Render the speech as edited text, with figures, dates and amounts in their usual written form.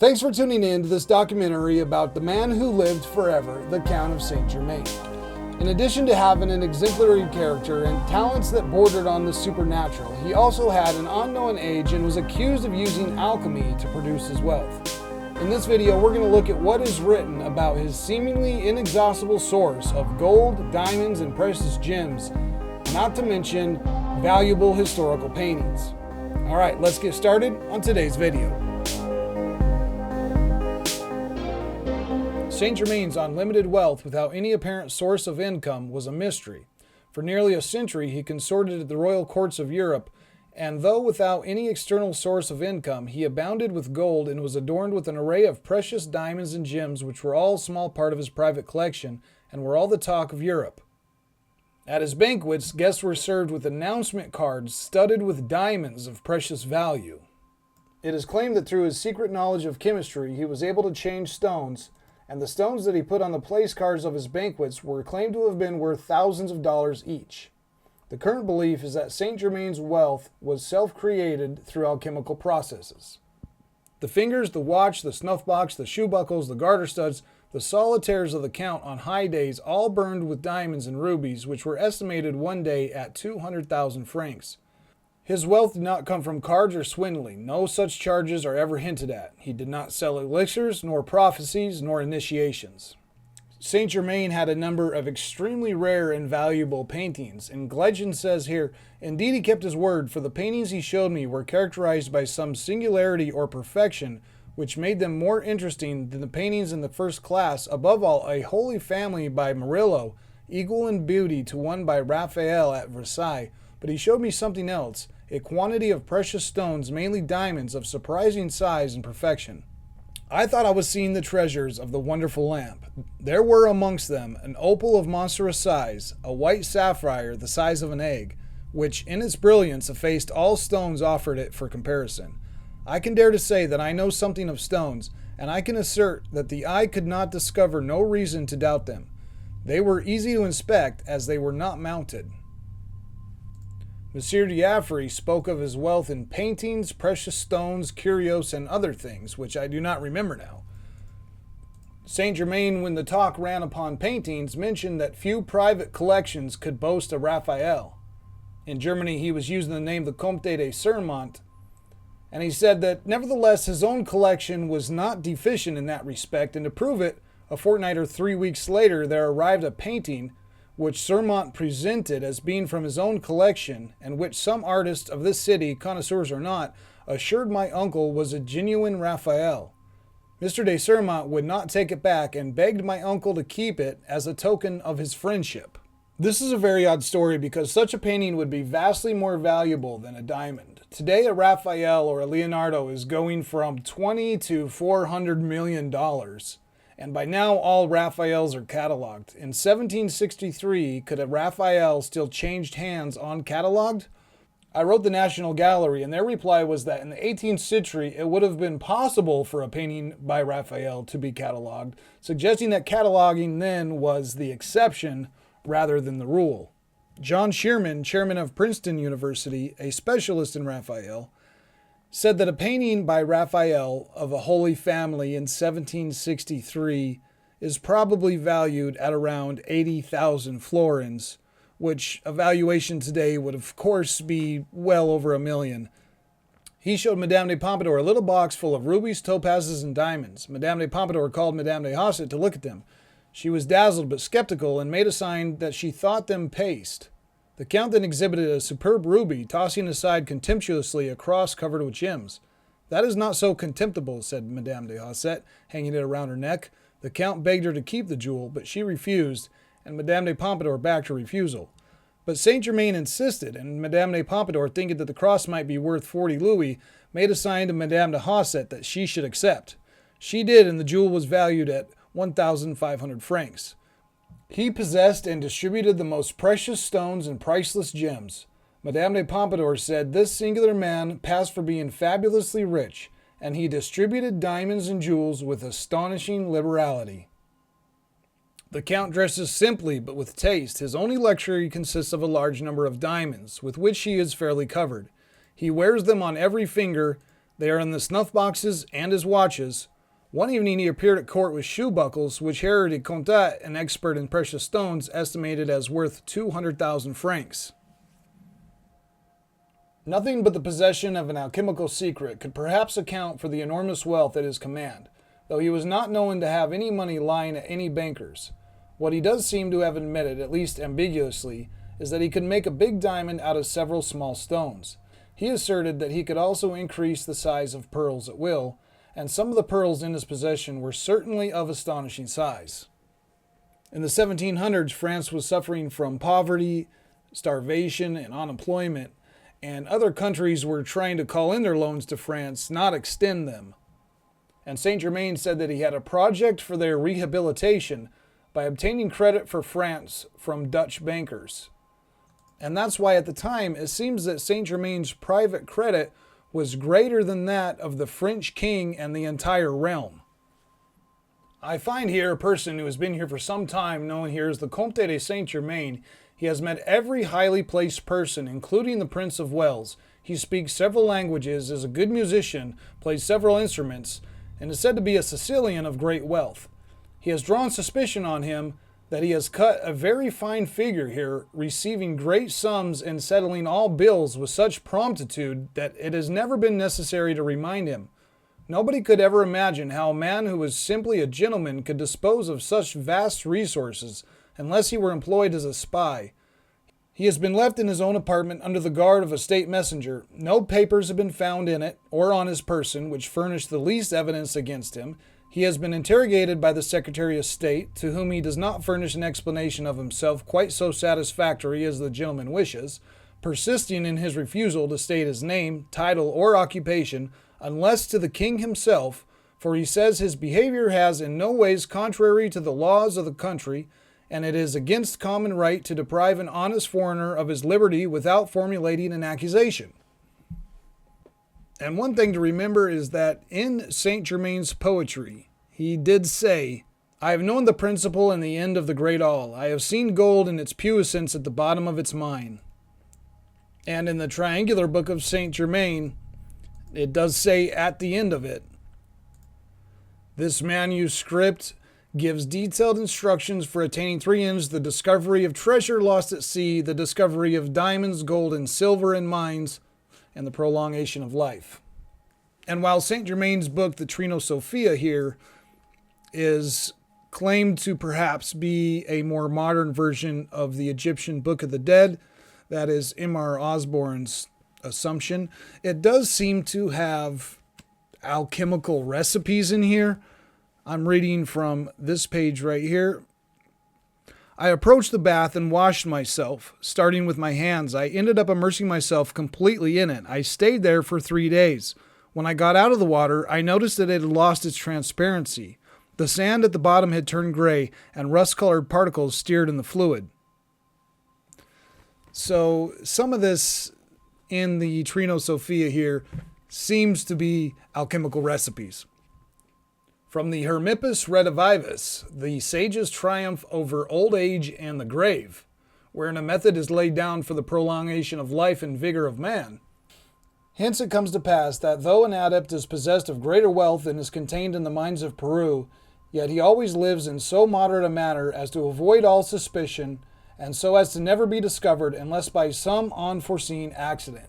Thanks for tuning in to this documentary about the man who lived forever, the Count of Saint Germain. In addition to having an exemplary character and talents that bordered on the supernatural, he also had an unknown age and was accused of using alchemy to produce his wealth. In this video, we're going to look at what is written about his seemingly inexhaustible source of gold, diamonds, and precious gems, not to mention valuable historical paintings. Alright, let's get started on today's video. Saint Germain's unlimited wealth without any apparent source of income was a mystery. For nearly a century he consorted at the royal courts of Europe, and though without any external source of income, he abounded with gold and was adorned with an array of precious diamonds and gems which were all a small part of his private collection and were all the talk of Europe. At his banquets, guests were served with announcement cards studded with diamonds of precious value. It is claimed that through his secret knowledge of chemistry, he was able to change stones, and the stones that he put on the place cards of his banquets were claimed to have been worth thousands of dollars each. The current belief is that Saint Germain's wealth was self-created through alchemical processes. The fingers, the watch, the snuff box, the shoe buckles, the garter studs, the solitaires of the Count on high days all burned with diamonds and rubies, which were estimated one day at 200,000 francs. His wealth did not come from cards or swindling. No such charges are ever hinted at. He did not sell elixirs, nor prophecies, nor initiations. Saint Germain had a number of extremely rare and valuable paintings, and legend says here, "Indeed he kept his word, for the paintings he showed me were characterized by some singularity or perfection, which made them more interesting than the paintings in the first class, above all a Holy Family by Murillo, equal in beauty to one by Raphael at Versailles. But he showed me something else, a quantity of precious stones, mainly diamonds, of surprising size and perfection. I thought I was seeing the treasures of the wonderful lamp. There were amongst them an opal of monstrous size, a white sapphire the size of an egg, which in its brilliance effaced all stones offered it for comparison. I can dare to say that I know something of stones, and I can assert that the eye could not discover no reason to doubt them. They were easy to inspect, as they were not mounted." Monsieur D'Affry spoke of his wealth in paintings, precious stones, curios, and other things, which I do not remember now. Saint Germain, when the talk ran upon paintings, mentioned that few private collections could boast a Raphael. In Germany he was using the name the Comte de Saint, and he said that nevertheless his own collection was not deficient in that respect, and to prove it, a fortnight or 3 weeks later there arrived a painting which Sermont presented as being from his own collection, and which some artists of this city, connoisseurs or not, assured my uncle was a genuine Raphael. Mr. de Sermont would not take it back and begged my uncle to keep it as a token of his friendship. This is a very odd story because such a painting would be vastly more valuable than a diamond. Today a Raphael or a Leonardo is going from $20 to $400 million. And by now all Raphaels are catalogued. In 1763, could a Raphael still changed hands uncatalogued? I wrote the National Gallery, and their reply was that in the 18th century it would have been possible for a painting by Raphael to be catalogued, suggesting that cataloging then was the exception rather than the rule. John Shearman, chairman of Princeton University, a specialist in Raphael, said that a painting by Raphael of a Holy Family in 1763 is probably valued at around 80,000 florins, which a valuation today would of course be well over $1 million. He showed Madame de Pompadour a little box full of rubies, topazes, and diamonds. Madame de Pompadour called Madame de Hausset to look at them. She was dazzled but skeptical and made a sign that she thought them paste. The Count then exhibited a superb ruby, tossing aside contemptuously a cross covered with gems. "That is not so contemptible," said Madame de Hausset, hanging it around her neck. The Count begged her to keep the jewel, but she refused, and Madame de Pompadour backed her refusal. But Saint Germain insisted, and Madame de Pompadour, thinking that the cross might be worth 40 louis, made a sign to Madame de Hausset that she should accept. She did, and the jewel was valued at 1,500 francs. He possessed and distributed the most precious stones and priceless gems. Madame de Pompadour said this singular man passed for being fabulously rich, and he distributed diamonds and jewels with astonishing liberality. The Count dresses simply but with taste. His only luxury consists of a large number of diamonds, with which he is fairly covered. He wears them on every finger, They are in the snuff boxes and his watches. One evening he appeared at court with shoe buckles, which Herri de Comte, an expert in precious stones, estimated as worth 200,000 francs. Nothing but the possession of an alchemical secret could perhaps account for the enormous wealth at his command, though he was not known to have any money lying at any bankers. What he does seem to have admitted, at least ambiguously, is that he could make a big diamond out of several small stones. He asserted that he could also increase the size of pearls at will, and some of the pearls in his possession were certainly of astonishing size. In the 1700s, France was suffering from poverty, starvation, and unemployment, and other countries were trying to call in their loans to France, not extend them. And Saint Germain said that he had a project for their rehabilitation by obtaining credit for France from Dutch bankers. And that's why at the time it seems that Saint Germain's private credit was greater than that of the French king and the entire realm. I find here a person who has been here for some time, known here as the Comte de Saint Germain. He has met every highly placed person, including the Prince of Wales. He speaks several languages, is a good musician, plays several instruments, and is said to be a Sicilian of great wealth. He has drawn suspicion on him that he has cut a very fine figure here, receiving great sums and settling all bills with such promptitude that it has never been necessary to remind him. Nobody could ever imagine how a man who was simply a gentleman could dispose of such vast resources unless he were employed as a spy. He has been left in his own apartment under the guard of a state messenger. No papers have been found in it or on his person which furnish the least evidence against him. He has been interrogated by the Secretary of State, to whom he does not furnish an explanation of himself quite so satisfactory as the gentleman wishes, persisting in his refusal to state his name, title, or occupation, unless to the king himself, for he says his behavior has in no ways contrary to the laws of the country, and it is against common right to deprive an honest foreigner of his liberty without formulating an accusation. And one thing to remember is that in Saint Germain's poetry, he did say, "I have known the principle and the end of the great all. I have seen gold in its puissance at the bottom of its mine." And in the triangular book of Saint Germain, it does say at the end of it, "This manuscript gives detailed instructions for attaining 3 ends: the discovery of treasure lost at sea, the discovery of diamonds, gold, and silver in mines, and the prolongation of life." And while Saint Germain's book, the Trinosophia here, is claimed to perhaps be a more modern version of the Egyptian Book of the Dead, that is M.R. Osborne's assumption, it does seem to have alchemical recipes in here. I'm reading from this page right here. "I approached the bath and washed myself, starting with my hands. I ended up immersing myself completely in it. I stayed there for 3 days. When I got out of the water, I noticed that it had lost its transparency. The sand at the bottom had turned gray, and rust-colored particles steered in the fluid." So some of this in the Trinosophia here seems to be alchemical recipes. From the Hermippus Redivivus, the sage's triumph over old age and the grave, wherein a method is laid down for the prolongation of life and vigor of man. Hence it comes to pass that though an adept is possessed of greater wealth than is contained in the mines of Peru, yet he always lives in so moderate a manner as to avoid all suspicion, and so as to never be discovered unless by some unforeseen accident.